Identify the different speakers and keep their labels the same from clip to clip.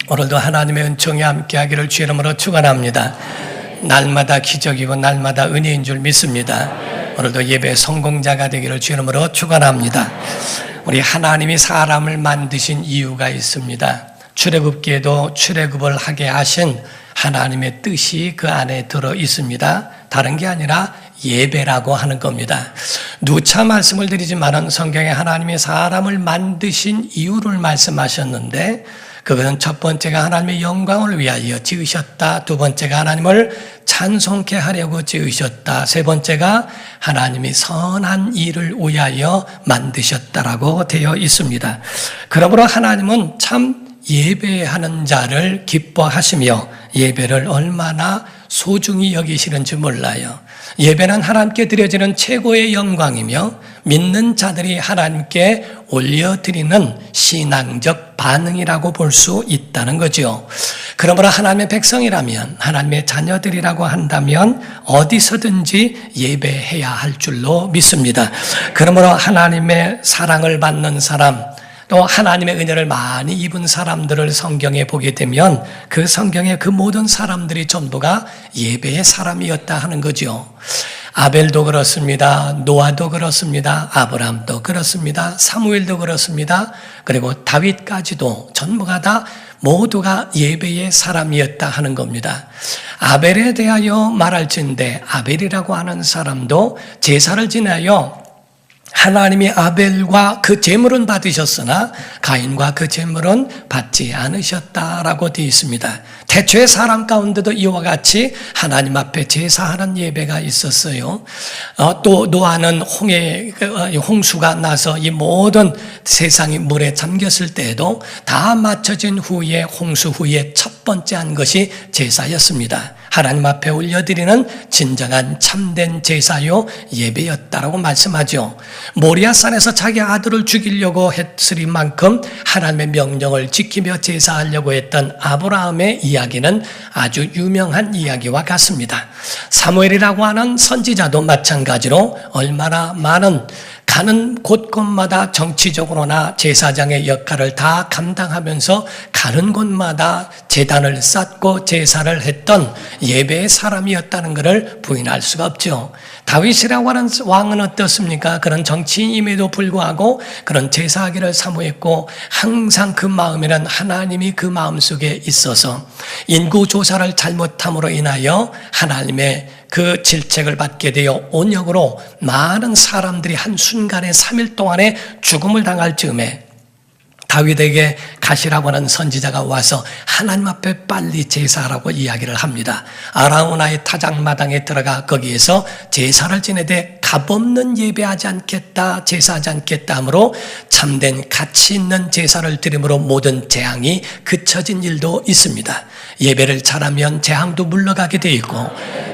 Speaker 1: 오늘도 하나님의 은총이 함께하기를 주의 이름으로 축원합니다. 날마다 기적이고 날마다 은혜인 줄 믿습니다. 오늘도 예배 성공자가 되기를 주의 이름으로 축원합니다. 우리 하나님이 사람을 만드신 이유가 있습니다. 출애굽기에도 출애굽을 하게 하신 하나님의 뜻이 그 안에 들어 있습니다. 다른 게 아니라 예배라고 하는 겁니다. 누차 말씀을 드리지만은 성경에 하나님이 사람을 만드신 이유를 말씀하셨는데, 그것은 첫 번째가 하나님의 영광을 위하여 지으셨다. 두 번째가 하나님을 찬송케 하려고 지으셨다. 세 번째가 하나님이 선한 일을 위하여 만드셨다라고 되어 있습니다. 그러므로 하나님은 참 예배하는 자를 기뻐하시며 예배를 얼마나 소중히 여기시는지 몰라요. 예배는 하나님께 드려지는 최고의 영광이며 믿는 자들이 하나님께 올려드리는 신앙적 반응이라고 볼 수 있다는 거죠. 그러므로 하나님의 백성이라면, 하나님의 자녀들이라고 한다면 어디서든지 예배해야 할 줄로 믿습니다. 그러므로 하나님의 사랑을 받는 사람, 또 하나님의 은혜를 많이 입은 사람들을 성경에 보게 되면 그 성경의 그 모든 사람들이 전부가 예배의 사람이었다 하는 거죠. 아벨도 그렇습니다. 노아도 그렇습니다. 아브라함도 그렇습니다. 사무엘도 그렇습니다. 그리고 다윗까지도 전부가 다 모두가 예배의 사람이었다 하는 겁니다. 아벨에 대하여 말할진대 아벨이라고 하는 사람도 제사를 지내요 하나님이 아벨과 그 제물은 받으셨으나 가인과 그 제물은 받지 않으셨다라고 되어 있습니다. 태초의 사람 가운데도 이와 같이 하나님 앞에 제사하는 예배가 있었어요. 또 노아는 홍수가 나서 이 모든 세상이 물에 잠겼을 때에도 다 맞춰진 후에 홍수 후에 첫 번째 한 것이 제사였습니다. 하나님 앞에 올려드리는 진정한 참된 제사요 예배였다라고 말씀하죠. 모리아산에서 자기 아들을 죽이려고 했을 만큼 하나님의 명령을 지키며 제사하려고 했던 아브라함의 이야기는 아주 유명한 이야기와 같습니다. 사무엘이라고 하는 선지자도 마찬가지로 얼마나 많은 가는 곳곳마다 정치적으로나 제사장의 역할을 다 감당하면서 가는 곳마다 제단을 쌓고 제사를 했던 예배의 사람이었다는 것을 부인할 수가 없죠. 다윗이라고 하는 왕은 어떻습니까? 그런 정치인임에도 불구하고 그런 제사하기를 사모했고 항상 그 마음에는 하나님이 그 마음속에 있어서 인구조사를 잘못함으로 인하여 하나님의 그 질책을 받게 되어 온역으로 많은 사람들이 한순간에 3일 동안에 죽음을 당할 즈음에 다윗에게 가시라고 하는 선지자가 와서 하나님 앞에 빨리 제사하라고 이야기를 합니다. 아라우나의 타작마당에 들어가 거기에서 제사를 지내되 값없는 예배하지 않겠다, 제사하지 않겠다 하므로 참된 가치 있는 제사를 드림으로 모든 재앙이 그쳐진 일도 있습니다. 예배를 잘하면 재앙도 물러가게 되어 있고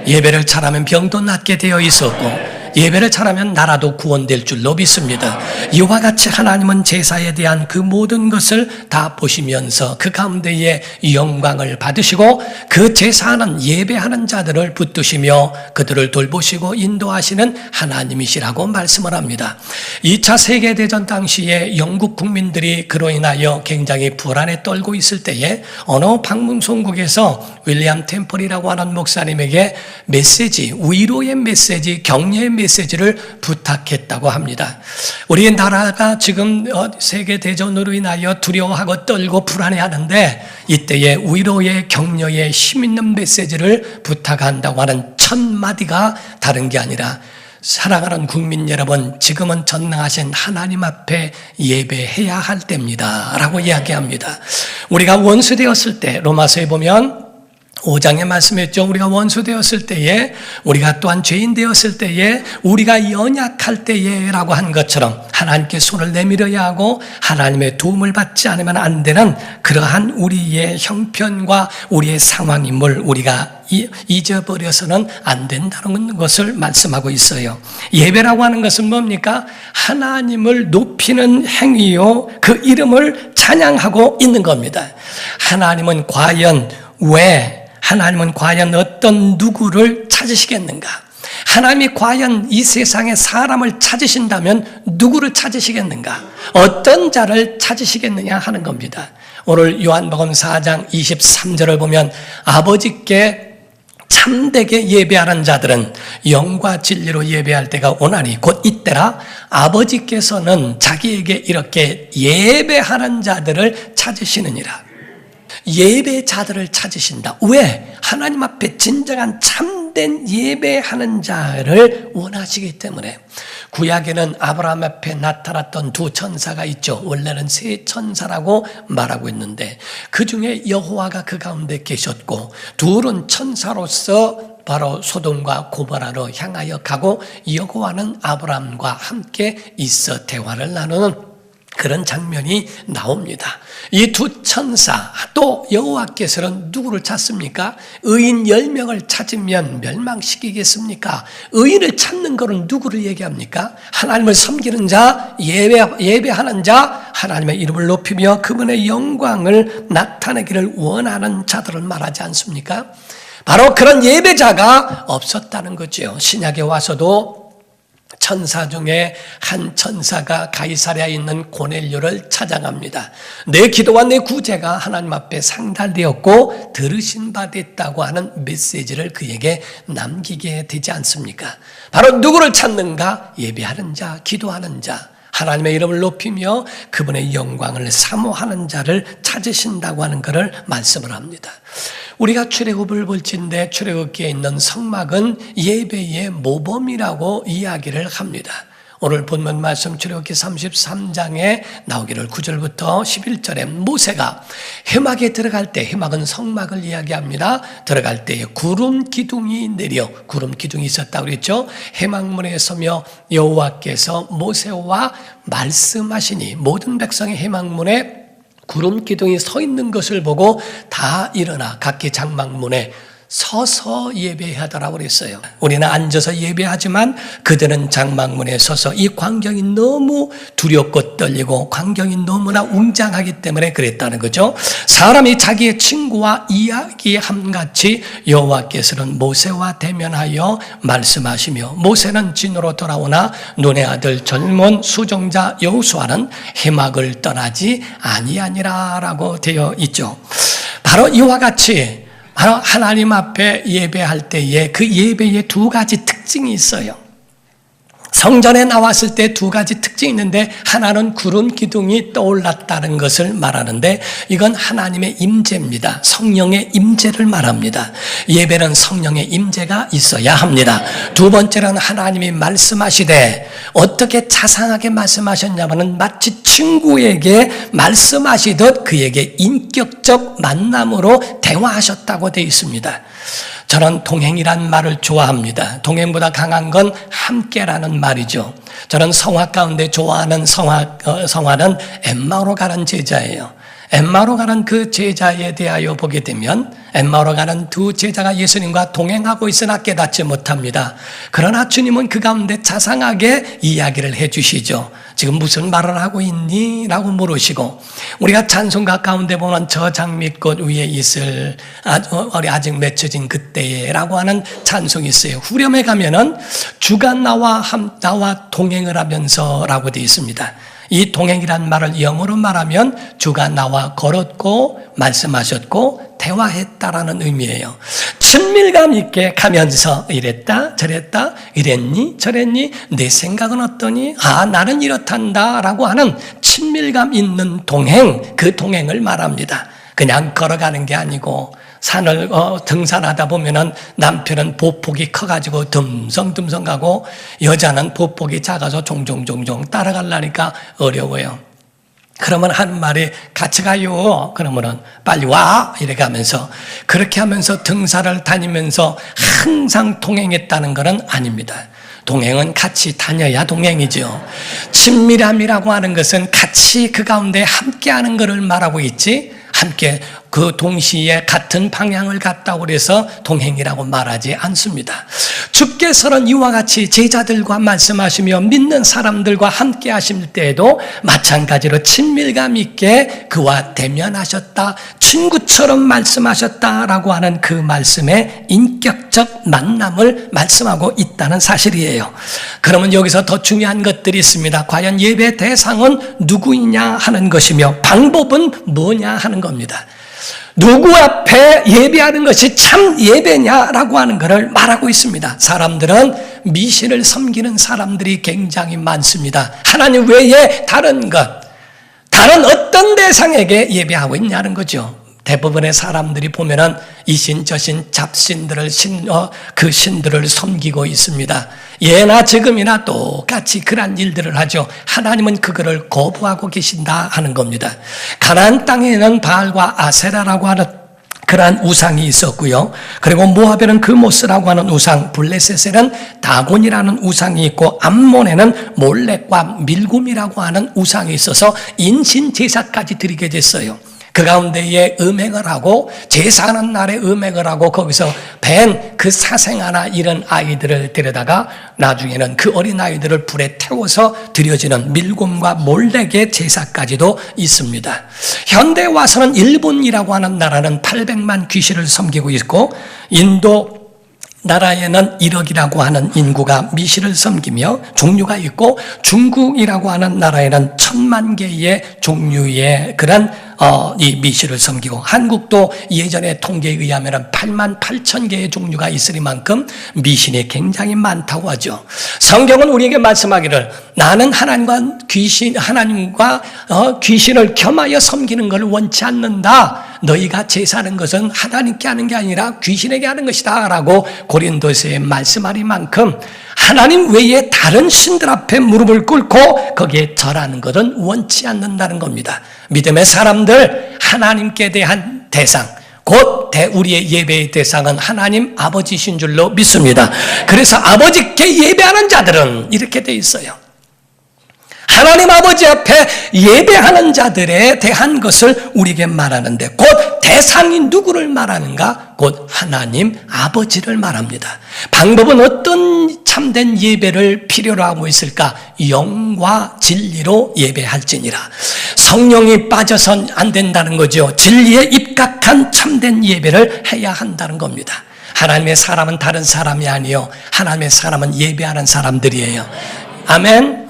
Speaker 1: 예배를 잘하면 병도 낫게 되어 있었고 예배를 잘하면 나라도 구원될 줄로 믿습니다. 이와 같이 하나님은 제사에 대한 그 모든 것을 다 보시면서 그 가운데에 영광을 받으시고 그 제사하는 예배하는 자들을 붙드시며 그들을 돌보시고 인도하시는 하나님이시라고 말씀을 합니다. 2차 세계대전 당시에 영국 국민들이 그로 인하여 굉장히 불안에 떨고 있을 때에 어느 방송국에서 윌리엄 템플이라고 하는 목사님에게 메시지, 위로의 메시지, 격려의 메시지를 부탁했다고 합니다. 우리 나라가 지금 세계대전으로 인하여 두려워하고 떨고 불안해하는데 이때에 위로의 격려의 힘 있는 메시지를 부탁한다고 하는 첫 마디가 다른 게 아니라 사랑하는 국민 여러분, 지금은 전능하신 하나님 앞에 예배해야 할 때입니다 라고 이야기합니다. 우리가 원수되었을 때 로마서에 보면 5장에 말씀했죠. 우리가 원수 되었을 때에, 우리가 또한 죄인 되었을 때에, 우리가 연약할 때에 라고 한 것처럼 하나님께 손을 내밀어야 하고 하나님의 도움을 받지 않으면 안 되는 그러한 우리의 형편과 우리의 상황임을 우리가 잊어버려서는 안 된다는 것을 말씀하고 있어요. 예배라고 하는 것은 뭡니까? 하나님을 높이는 행위요, 그 이름을 찬양하고 있는 겁니다. 하나님은 과연 어떤 누구를 찾으시겠는가? 하나님이 과연 이 세상에 사람을 찾으신다면 누구를 찾으시겠는가? 어떤 자를 찾으시겠느냐 하는 겁니다. 오늘 요한복음 4장 23절을 보면 아버지께 참되게 예배하는 자들은 영과 진리로 예배할 때가 오나니 곧 이때라. 아버지께서는 자기에게 이렇게 예배하는 자들을 찾으시느니라. 예배자들을 찾으신다. 왜? 하나님 앞에 진정한 참된 예배하는 자를 원하시기 때문에. 구약에는 아브라함 앞에 나타났던 두 천사가 있죠. 원래는 세 천사라고 말하고 있는데 그 중에 여호와가 그 가운데 계셨고 둘은 천사로서 바로 소돔과 고모라로 향하여 가고 여호와는 아브라함과 함께 있어 대화를 나누는 그런 장면이 나옵니다. 이 두 천사 또 여호와께서는 누구를 찾습니까? 의인 10명을 찾으면 멸망시키겠습니까? 의인을 찾는 것은 누구를 얘기합니까? 하나님을 섬기는 자, 예배하는 자, 하나님의 이름을 높이며 그분의 영광을 나타내기를 원하는 자들을 말하지 않습니까? 바로 그런 예배자가 없었다는 거죠. 신약에 와서도 천사 중에 한 천사가 가이사랴에 있는 고넬료를 찾아갑니다. 내 기도와 내 구제가 하나님 앞에 상달되었고 들으신 바 됐다고 하는 메시지를 그에게 남기게 되지 않습니까? 바로 누구를 찾는가? 예배하는 자, 기도하는 자, 하나님의 이름을 높이며 그분의 영광을 사모하는 자를 찾으신다고 하는 것을 말씀을 합니다. 우리가 출애굽을 볼진데 출애굽기에 있는 성막은 예배의 모범이라고 이야기를 합니다. 오늘 본문 말씀 출애굽기 33장에 나오기를 9절부터 11절에 모세가 회막에 들어갈 때, 회막은 성막을 이야기합니다. 들어갈 때에 구름 기둥이 내려, 구름 기둥이 있었다고 그랬죠. 회막문에 서며 여호와께서 모세와 말씀하시니 모든 백성의 회막문에 구름 기둥이 서 있는 것을 보고 다 일어나 각기 장막문에 서서 예배하더라고 그랬어요. 우리는 앉아서 예배하지만 그들은 장막문에 서서 이 광경이 너무 두렵고 떨리고 광경이 너무나 웅장하기 때문에 그랬다는 거죠. 사람이 자기의 친구와 이야기함같이 여호와께서는 모세와 대면하여 말씀하시며 모세는 진으로 돌아오나 눈의 아들 젊은 수종자 여호수아는 회막을 떠나지 아니하니라라고 되어 있죠. 바로 이와 같이 바로 하나님 앞에 예배할 때에 그 예배에 두 가지 특징이 있어요. 성전에 나왔을 때 두 가지 특징이 있는데 하나는 구름 기둥이 떠올랐다는 것을 말하는데 이건 하나님의 임재입니다. 성령의 임재를 말합니다. 예배는 성령의 임재가 있어야 합니다. 두 번째는 하나님이 말씀하시되 어떻게 자상하게 말씀하셨냐면 마치 친구에게 말씀하시듯 그에게 인격적 만남으로 대화하셨다고 되어 있습니다. 저는 동행이란 말을 좋아합니다. 동행보다 강한 건 함께라는 말이죠. 저는 성화 가운데 좋아하는 성화는 엠마오로 가는 제자예요. 엠마오로 가는 그 제자에 대하여 보게 되면 엠마오로 가는 두 제자가 예수님과 동행하고 있으나 깨닫지 못합니다. 그러나 주님은 그 가운데 자상하게 이야기를 해주시죠. 지금 무슨 말을 하고 있니? 라고 물으시고 우리가 찬송가 가운데 보면 저 장미꽃 위에 있을 아직 맺혀진 그때에 라고 하는 찬송이 있어요. 후렴에 가면은 주가 나와 동행을 하면서 라고 되어 있습니다. 이 동행이란 말을 영어로 말하면 주가 나와 걸었고 말씀하셨고 대화했다라는 의미예요. 친밀감 있게 가면서 이랬다 저랬다 이랬니 저랬니 내 생각은 어떠니 나는 이렇단다 라고 하는 친밀감 있는 동행, 그 동행을 말합니다. 그냥 걸어가는 게 아니고 산을 등산하다 보면은 남편은 보폭이 커가지고 듬성듬성 가고 여자는 보폭이 작아서 종종 따라가려니까 어려워요. 그러면 하는 말이 같이 가요. 그러면은 빨리 와 이래 가면서 그렇게 하면서 등산을 다니면서 항상 동행했다는 것은 아닙니다. 동행은 같이 다녀야 동행이죠. 친밀함이라고 하는 것은 같이 그 가운데 함께하는 것을 말하고 있지 함께 그 동시에 같은 방향을 갔다고 해서 동행이라고 말하지 않습니다. 주께서는 이와 같이 제자들과 말씀하시며 믿는 사람들과 함께 하실 때에도 마찬가지로 친밀감 있게 그와 대면하셨다, 친구처럼 말씀하셨다라고 하는 그 말씀의 인격적 만남을 말씀하고 있다는 사실이에요. 그러면 여기서 더 중요한 것들이 있습니다. 과연 예배 대상은 누구이냐 하는 것이며 방법은 뭐냐 하는 겁니다. 누구 앞에 예배하는 것이 참 예배냐라고 하는 것을 말하고 있습니다. 사람들은 미신을 섬기는 사람들이 굉장히 많습니다. 하나님 외에 다른 어떤 대상에게 예배하고 있냐는 거죠. 대부분의 사람들이 보면은 이신 저신 잡신들을 그 신들을 섬기고 있습니다. 예나 지금이나 똑같이 그런 일들을 하죠. 하나님은 그거를 거부하고 계신다 하는 겁니다. 가나안 땅에는 바알과 아세라라고 하는 그러한 우상이 있었고요. 그리고 모압에는 그모스라고 하는 우상, 블레셋에는 다곤이라는 우상이 있고 암몬에는 몰렉과 밀굼이라고 하는 우상이 있어서 인신 제사까지 드리게 됐어요. 그 가운데에 음행을 하고 제사하는 날에 음행을 하고 거기서 벤 그 사생아나 이런 아이들을 데려다가 나중에는 그 어린 아이들을 불에 태워서 드려지는 밀굼과 몰렉의 제사까지도 있습니다. 현대에 와서는 일본이라고 하는 나라는 800만 귀신을 섬기고 있고 인도 나라에는 1억이라고 하는 인구가 미신을 섬기며 종류가 있고 중국이라고 하는 나라에는 1000만 개의 종류의 그런 이 미신을 섬기고 한국도 예전에 통계에 의하면 8만 8천 개의 종류가 있으리만큼 미신이 굉장히 많다고 하죠. 성경은 우리에게 말씀하기를 나는 하나님과 귀신을 겸하여 섬기는 것을 원치 않는다. 너희가 제사하는 것은 하나님께 하는 게 아니라 귀신에게 하는 것이다 라고 고린도서에 말씀하리만큼 하나님 외에 다른 신들 앞에 무릎을 꿇고 거기에 절하는 것은 원치 않는다는 겁니다. 믿음의 사람들, 하나님께 대한 대상, 곧 우리의 예배의 대상은 하나님 아버지신 줄로 믿습니다. 그래서 아버지께 예배하는 자들은 이렇게 돼 있어요. 하나님 아버지 앞에 예배하는 자들에 대한 것을 우리에게 말하는데 곧 대상이 누구를 말하는가? 곧 하나님 아버지를 말합니다. 방법은 어떤 참된 예배를 필요로 하고 있을까? 영과 진리로 예배할지니라. 성령이 빠져선 안 된다는 거죠. 진리에 입각한 참된 예배를 해야 한다는 겁니다. 하나님의 사람은 다른 사람이 아니요, 하나님의 사람은 예배하는 사람들이에요. 아멘.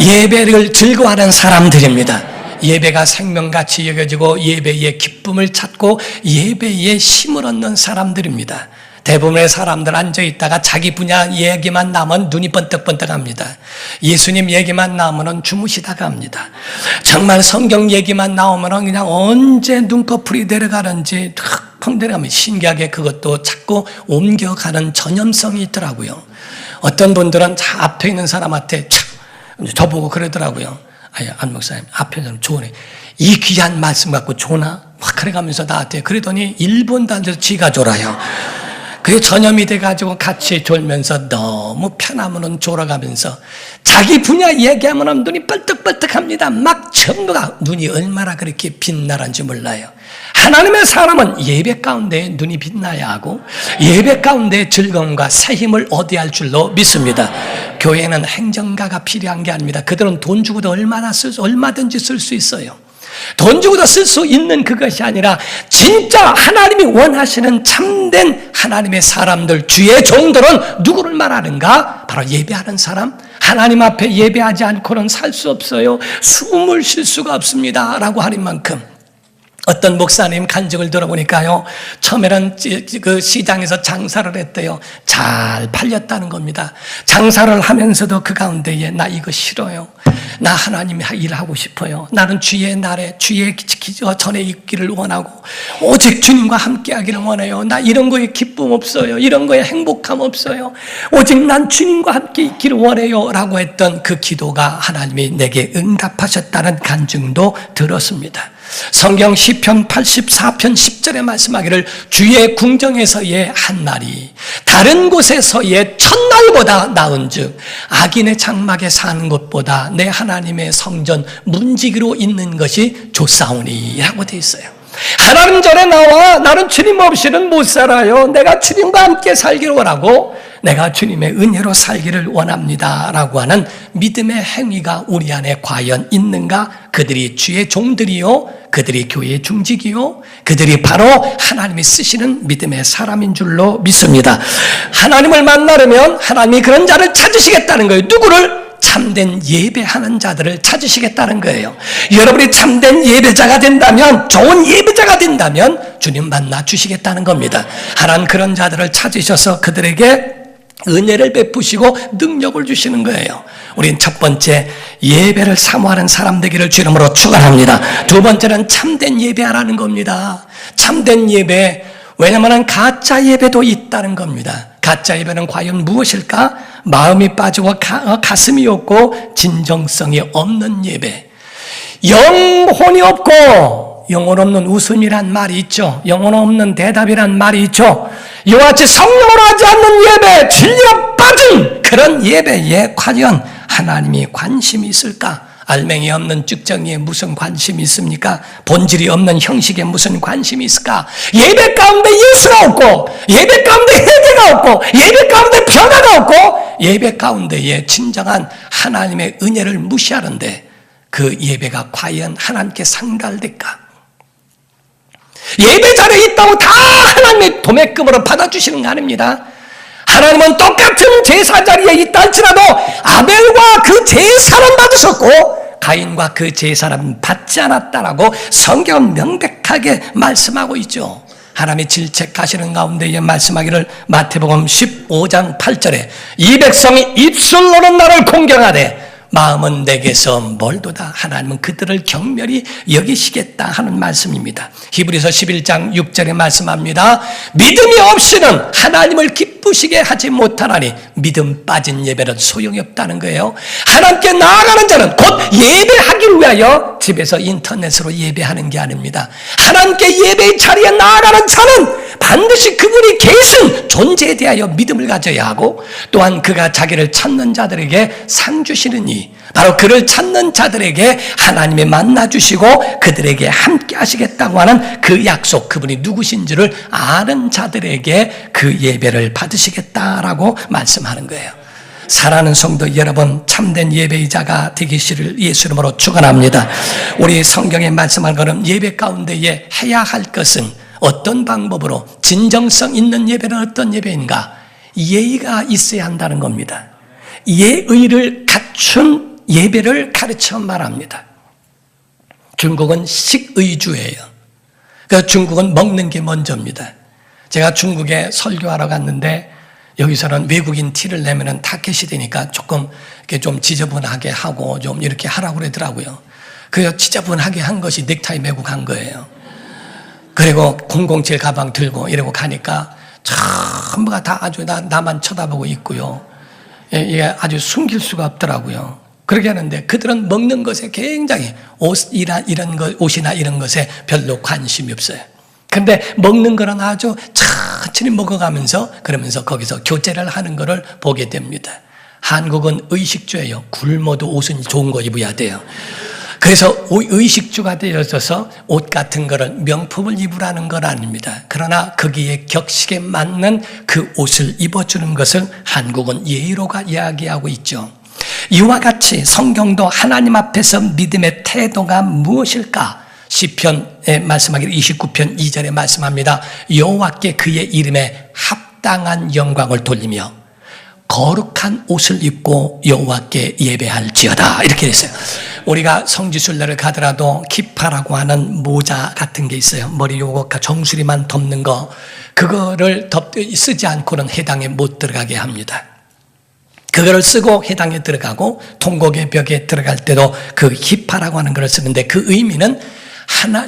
Speaker 1: 예배를 즐거워하는 사람들입니다. 예배가 생명같이 여겨지고 예배의 기쁨을 찾고 예배에 힘을 얻는 사람들입니다. 대부분의 사람들 앉아있다가 자기 분야 얘기만 나오면 눈이 번뜩번뜩합니다. 예수님 얘기만 나오면 주무시다가 합니다. 정말 성경 얘기만 나오면 그냥 언제 눈꺼풀이 내려가는지 턱 내려가면 신기하게 그것도 자꾸 옮겨가는 전염성이 있더라고요. 어떤 분들은 자 앞에 있는 사람한테 저보고 그러더라고요. 아니, 안 목사님 앞에 사람 좋으네. 이 귀한 말씀 갖고 좋나? 막 그래가면서 나한테 그러더니 1분도 안 돼서 쥐가 졸아요. 그게 전염이 돼가지고 같이 졸면서 너무 편하면 졸아가면서 자기 분야 얘기하면 눈이 뻘떡뻘떡합니다. 막 전부가 눈이 얼마나 그렇게 빛나는지 몰라요. 하나님의 사람은 예배 가운데 눈이 빛나야 하고 예배 가운데 즐거움과 새 힘을 얻어야 할 줄로 믿습니다. 교회는 행정가가 필요한 게 아닙니다. 그들은 돈 주고도 얼마든지 쓸 수 있어요. 돈 주고도 쓸 수 있는 그것이 아니라 진짜 하나님이 원하시는 참된 하나님의 사람들, 주의 종들은 누구를 말하는가? 바로 예배하는 사람. 하나님 앞에 예배하지 않고는 살 수 없어요. 숨을 쉴 수가 없습니다 라고 하는 만큼 어떤 목사님 간증을 들어보니까요, 처음에는 그 시장에서 장사를 했대요. 잘 팔렸다는 겁니다. 장사를 하면서도 그 가운데에 나 이거 싫어요. 나 하나님 일하고 싶어요. 나는 주의 날에 주의 전에 있기를 원하고 오직 주님과 함께 하기를 원해요. 나 이런 거에 기쁨 없어요. 이런 거에 행복함 없어요. 오직 난 주님과 함께 있기를 원해요 라고 했던 그 기도가 하나님이 내게 응답하셨다는 간증도 들었습니다. 성경 시편 84편 10절에 말씀하기를 주의 궁정에서의 한 날이 다른 곳에서의 첫날보다 나은즉 악인의 장막에 사는 것보다 내 하나님의 성전 문지기로 있는 것이 좋사오니 라고 되어 있어요. 하나님 전에 나와 나는 주님 없이는 못 살아요. 내가 주님과 함께 살기를 원하고 내가 주님의 은혜로 살기를 원합니다 라고 하는 믿음의 행위가 우리 안에 과연 있는가? 그들이 주의 종들이요, 그들이 교회의 중직이요, 그들이 바로 하나님이 쓰시는 믿음의 사람인 줄로 믿습니다. 하나님을 만나려면 하나님이 그런 자를 찾으시겠다는 거예요. 누구를? 참된 예배하는 자들을 찾으시겠다는 거예요. 여러분이 참된 예배자가 된다면, 좋은 예배자가 된다면 주님 만나 주시겠다는 겁니다. 하나님 그런 자들을 찾으셔서 그들에게 은혜를 베푸시고 능력을 주시는 거예요. 우린 첫 번째 예배를 사모하는 사람 되기를 주 이름으로 축원합니다. 두 번째는 참된 예배하라는 겁니다. 참된 예배, 왜냐하면 가짜 예배도 있다는 겁니다. 가짜 예배는 과연 무엇일까? 마음이 빠지고 가슴이 없고 진정성이 없는 예배. 영혼이 없고 영혼 없는 웃음이란 말이 있죠. 영혼 없는 대답이란 말이 있죠. 이와 같이 성령으로 하지 않는 예배, 진리가 빠진 그런 예배에 과연 하나님이 관심이 있을까? 알맹이 없는 쭉정이에 무슨 관심이 있습니까? 본질이 없는 형식에 무슨 관심이 있을까? 예배 가운데 예수가 없고, 예배 가운데 회개가 없고, 예배 가운데 변화가 없고, 예배 가운데에 진정한 하나님의 은혜를 무시하는데 그 예배가 과연 하나님께 상달될까? 예배 자리에 있다고 다 하나님의 도매금으로 받아주시는 거 아닙니다. 하나님은 똑같은 제사 자리에 있다 할지라도 아벨과 그 제사는 받으셨고 가인과 그 제사는 받지 않았다라고 성경은 명백하게 말씀하고 있죠. 하나님의 질책하시는 가운데에 말씀하기를 마태복음 15장 8절에 이 백성이 입술로는 나를 공경하되 마음은 내게서 멀도다. 하나님은 그들을 경멸히 여기시겠다 하는 말씀입니다. 히브리서 11장 6절에 말씀합니다. 믿음이 없이는 하나님을 기쁘시게 하지 못하나니 믿음 빠진 예배는 소용이 없다는 거예요. 하나님께 나아가는 자는 곧 예배하기를 위하여 집에서 인터넷으로 예배하는 게 아닙니다. 하나님께 예배의 자리에 나아가는 자는 반드시 그분이 계신 존재에 대하여 믿음을 가져야 하고 또한 그가 자기를 찾는 자들에게 상 주시느니 바로 그를 찾는 자들에게 하나님이 만나주시고 그들에게 함께 하시겠다고 하는 그 약속, 그분이 누구신지를 아는 자들에게 그 예배를 받으시겠다라고 말씀하는 거예요. 사랑하는 성도 여러분, 참된 예배자가 되기를 예수 이름으로 축원합니다. 우리 성경에 말씀한 것은 예배 가운데에 해야 할 것은 어떤 방법으로 진정성 있는 예배는 어떤 예배인가? 예의가 있어야 한다는 겁니다. 예의를 갖춘 예배를 가르쳐 말합니다. 중국은 식의주예요. 그러니까 중국은 먹는 게 먼저입니다. 제가 중국에 설교하러 갔는데 여기서는 외국인 티를 내면은 타켓이 되니까 조금 이렇게 좀 지저분하게 하고 좀 이렇게 하라고 그러더라고요. 그래서 지저분하게 한 것이 넥타이 메고 간 거예요. 그리고 007 가방 들고 이러고 가니까 전부가 다 아주 나만 쳐다보고 있고요. 이게 아주 숨길 수가 없더라고요. 그렇게 하는데 그들은 먹는 것에 굉장히 옷이나 이런 것에 별로 관심이 없어요. 근데 먹는 거는 아주 천천히 먹어가면서 그러면서 거기서 교제를 하는 것을 보게 됩니다. 한국은 의식주예요. 굶어도 옷은 좋은 거 입어야 돼요. 그래서 의식주가 되어져서 옷 같은 거를 명품을 입으라는 건 아닙니다. 그러나 거기에 격식에 맞는 그 옷을 입어주는 것을 한국은 예의로가 이야기하고 있죠. 이와 같이 성경도 하나님 앞에서 믿음의 태도가 무엇일까? 시편에 말씀하기를 29편 2절에 말씀합니다. 여호와께 그의 이름에 합당한 영광을 돌리며 거룩한 옷을 입고 여호와께 예배할지어다 이렇게 됐어요. 우리가 성지순례를 가더라도 키파라고 하는 모자 같은 게 있어요. 머리 요거 정수리만 덮는 거, 그거를 쓰지 않고는 해당에 못 들어가게 합니다. 그거를 쓰고 해당에 들어가고 통곡의 벽에 들어갈 때도 그 키파라고 하는 걸 쓰는데 그 의미는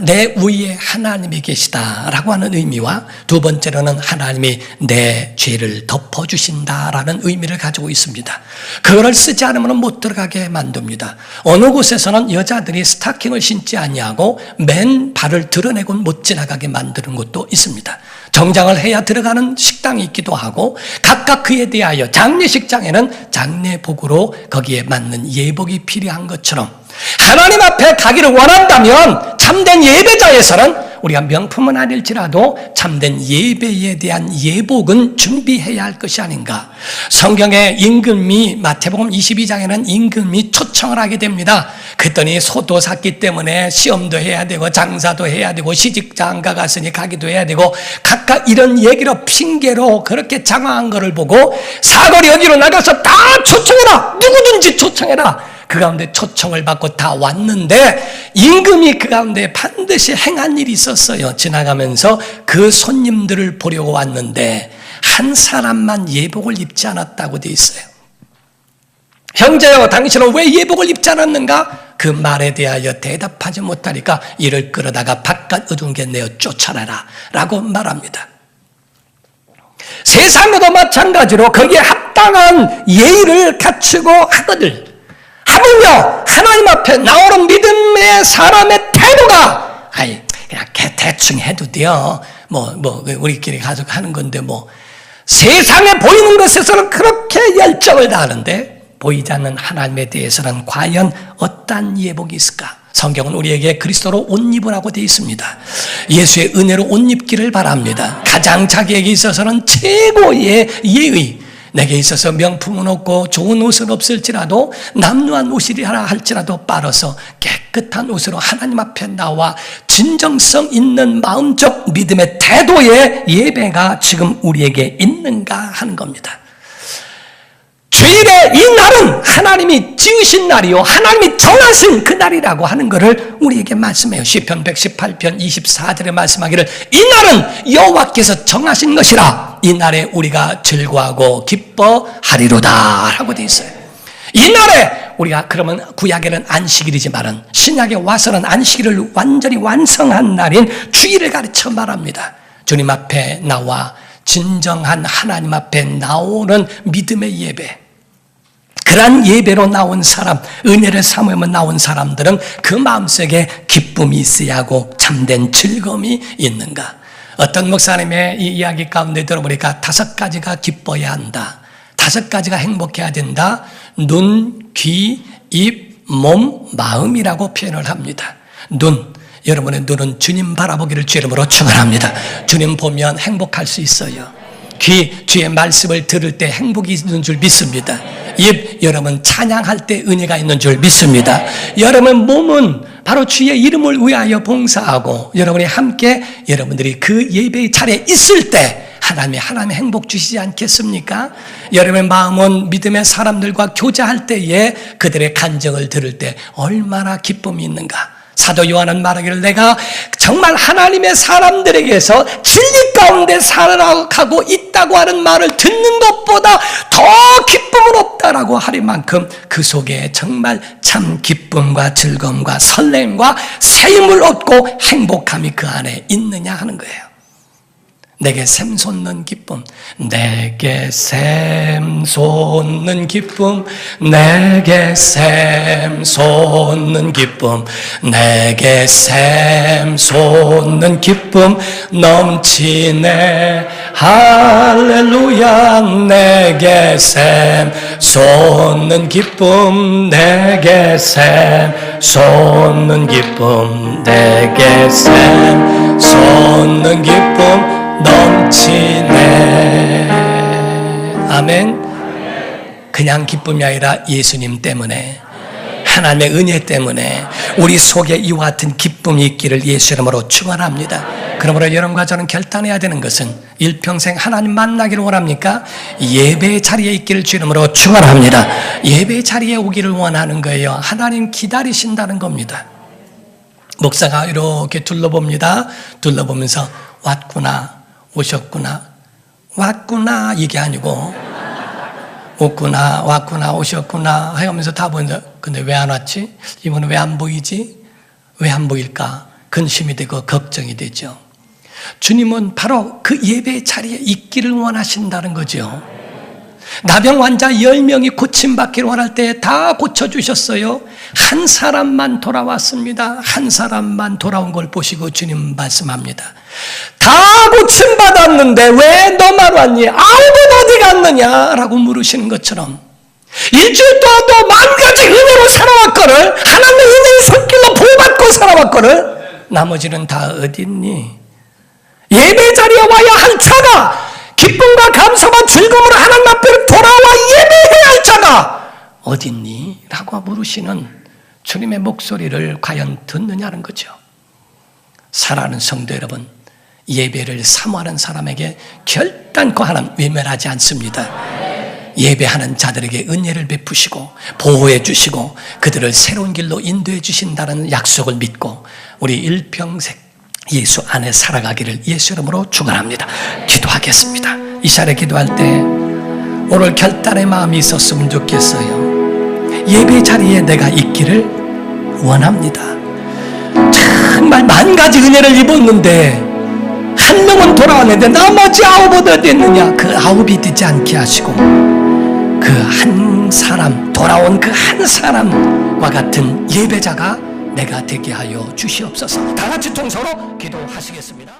Speaker 1: 내 위에 하나님이 계시다라고 하는 의미와 두 번째로는 하나님이 내 죄를 덮어주신다라는 의미를 가지고 있습니다. 그거를 쓰지 않으면 못 들어가게 만듭니다. 어느 곳에서는 여자들이 스타킹을 신지 아니하고 맨 발을 드러내고 못 지나가게 만드는 곳도 있습니다. 정장을 해야 들어가는 식당이 있기도 하고 각각 그에 대하여 장례식장에는 장례복으로 거기에 맞는 예복이 필요한 것처럼 하나님 앞에 가기를 원한다면 참된 예배자에서는 우리가 명품은 아닐지라도 참된 예배에 대한 예복은 준비해야 할 것이 아닌가. 성경에 임금이 마태복음 22장에는 임금이 초청을 하게 됩니다. 그랬더니 소도 샀기 때문에 시험도 해야 되고 장사도 해야 되고 시집장가 갔으니 가기도 해야 되고 각각 이런 얘기로 핑계로 그렇게 장황한 거를 보고 사거리 어디로 나가서 다 초청해라. 누구든지 초청해라. 그 가운데 초청을 받고 다 왔는데 임금이 그 가운데 반드시 행한 일이 있었어요. 지나가면서 그 손님들을 보려고 왔는데 한 사람만 예복을 입지 않았다고 돼 있어요. 형제여, 당신은 왜 예복을 입지 않았는가? 그 말에 대하여 대답하지 못하니까 이를 끌어다가 바깥 어두운 게 내어 쫓아내라 라고 말합니다. 세상에도 마찬가지로 거기에 합당한 예의를 갖추고 하거늘 하물며 하나님 앞에 나오는 믿음의 사람의 태도가 그냥 대충 해도 돼요. 우리끼리 가족 하는 건데 세상에 보이는 것에서는 그렇게 열정을 다하는데 보이지 않는 하나님에 대해서는 과연 어떠한 예복이 있을까? 성경은 우리에게 그리스도로 옷 입으라고 되어 있습니다. 예수의 은혜로 옷 입기를 바랍니다. 가장 자기에게 있어서는 최고의 예의, 내게 있어서 명품은 없고 좋은 옷은 없을지라도 남루한 옷이라 할지라도 빨아서 깨끗한 옷으로 하나님 앞에 나와 진정성 있는 마음적 믿음의 태도의 예배가 지금 우리에게 있는가 하는 겁니다. 주일의 이 날은 하나님이 지으신 날이요 하나님이 정하신 그 날이라고 하는 것을 우리에게 말씀해요. 시편 118편 24절에 말씀하기를 이 날은 여호와께서 정하신 것이라 이 날에 우리가 즐거워하고 기뻐하리로다 라고 되어 있어요. 이 날에 우리가 그러면 구약에는 안식일이지만은 신약에 와서는 안식일을 완전히 완성한 날인 주일을 가르쳐 말합니다. 주님 앞에 나와 진정한 하나님 앞에 나오는 믿음의 예배, 그러한 예배로 나온 사람, 은혜를 사모하며 나온 사람들은 그 마음속에 기쁨이 있어야 하고 참된 즐거움이 있는가. 어떤 목사님의 이 이야기 가운데 들어보니까 5가지가 기뻐야 한다. 5가지가 행복해야 된다. 눈, 귀, 입, 몸, 마음이라고 표현을 합니다. 눈, 여러분의 눈은 주님 바라보기를 주 이름으로 축원합니다. 주님 보면 행복할 수 있어요. 귀, 주의 말씀을 들을 때 행복이 있는 줄 믿습니다. 입, 여러분 찬양할 때 은혜가 있는 줄 믿습니다. 여러분 몸은 바로 주의 이름을 위하여 봉사하고 여러분이 함께 여러분들이 그 예배의 자리에 있을 때 하나님의 행복 주시지 않겠습니까? 여러분의 마음은 믿음의 사람들과 교제할 때에 그들의 간증을 들을 때 얼마나 기쁨이 있는가. 사도 요한은 말하기를 내가 정말 하나님의 사람들에게서 진리 가운데 살아가고 있다고 하는 말을 듣는 것보다 더 기쁨은 없다라고 할 만큼 그 속에 정말 참 기쁨과 즐거움과 설렘과 새 힘을 얻고 행복함이 그 안에 있느냐 하는 거예요. 내게 샘솟는 기쁨, 내게 샘솟는 기쁨, 내게 샘솟는 기쁨, 내게 샘솟는 기쁨 넘치네 할렐루야. 내게 샘솟는 기쁨, 내게 샘솟는 기쁨, 내게 샘솟는 기쁨 넘치네. 아멘. 그냥 기쁨이 아니라 예수님 때문에, 하나님의 은혜 때문에 우리 속에 이와 같은 기쁨이 있기를 예수 이름으로 축원합니다. 그러므로 여러분과 저는 결단해야 되는 것은 일평생 하나님 만나기를 원합니까? 예배의 자리에 있기를 주 이름으로 축원합니다. 예배의 자리에 오기를 원하는 거예요. 하나님 기다리신다는 겁니다. 목사가 이렇게 둘러봅니다. 둘러보면서 왔구나, 오셨구나, 왔구나 이게 아니고 왔구나, 왔구나, 오셨구나 하면서 다 보는데 근데 왜 안 왔지? 이번에 왜 안 보이지? 왜 안 보일까? 근심이 되고 걱정이 되죠. 주님은 바로 그 예배의 자리에 있기를 원하신다는 거죠. 나병 환자 10명이 고침받기를 원할 때 다 고쳐주셨어요. 한 사람만 돌아왔습니다. 한 사람만 돌아온 걸 보시고 주님 말씀합니다. 다 고침받았는데 왜 너만 왔니? 아무도 어디 갔느냐? 라고 물으시는 것처럼 일주일 동안도 10,000가지 은혜로 살아왔거늘, 하나님의 은혜의 손길로 보호받고 살아왔거늘, 나머지는 다 어디 있니? 예배 자리에 와야 할 자가, 기쁨과 감사와 즐거움으로 하나님 앞에 돌아와 예배해야 할 자가 어디 있니? 라고 물으시는 주님의 목소리를 과연 듣느냐는 거죠. 사랑하는 성도 여러분, 예배를 사모하는 사람에게 결단코 하나님 외면하지 않습니다. 예배하는 자들에게 은혜를 베푸시고 보호해 주시고 그들을 새로운 길로 인도해 주신다는 약속을 믿고 우리 일평생 예수 안에 살아가기를 예수 이름으로 축원합니다. 기도하겠습니다. 이 시간에 기도할 때 오늘 결단의 마음이 있었으면 좋겠어요. 예배 자리에 내가 있기를 원합니다. 정말 만 가지 은혜를 입었는데 한 명은 돌아왔는데 나머지 아홉은 어디 있느냐? 그 아홉이 되지 않게 하시고 그 한 사람, 돌아온 그 한 사람과 같은 예배자가 내가 되게 하여 주시옵소서. 다 같이 통성으로 기도하시겠습니다.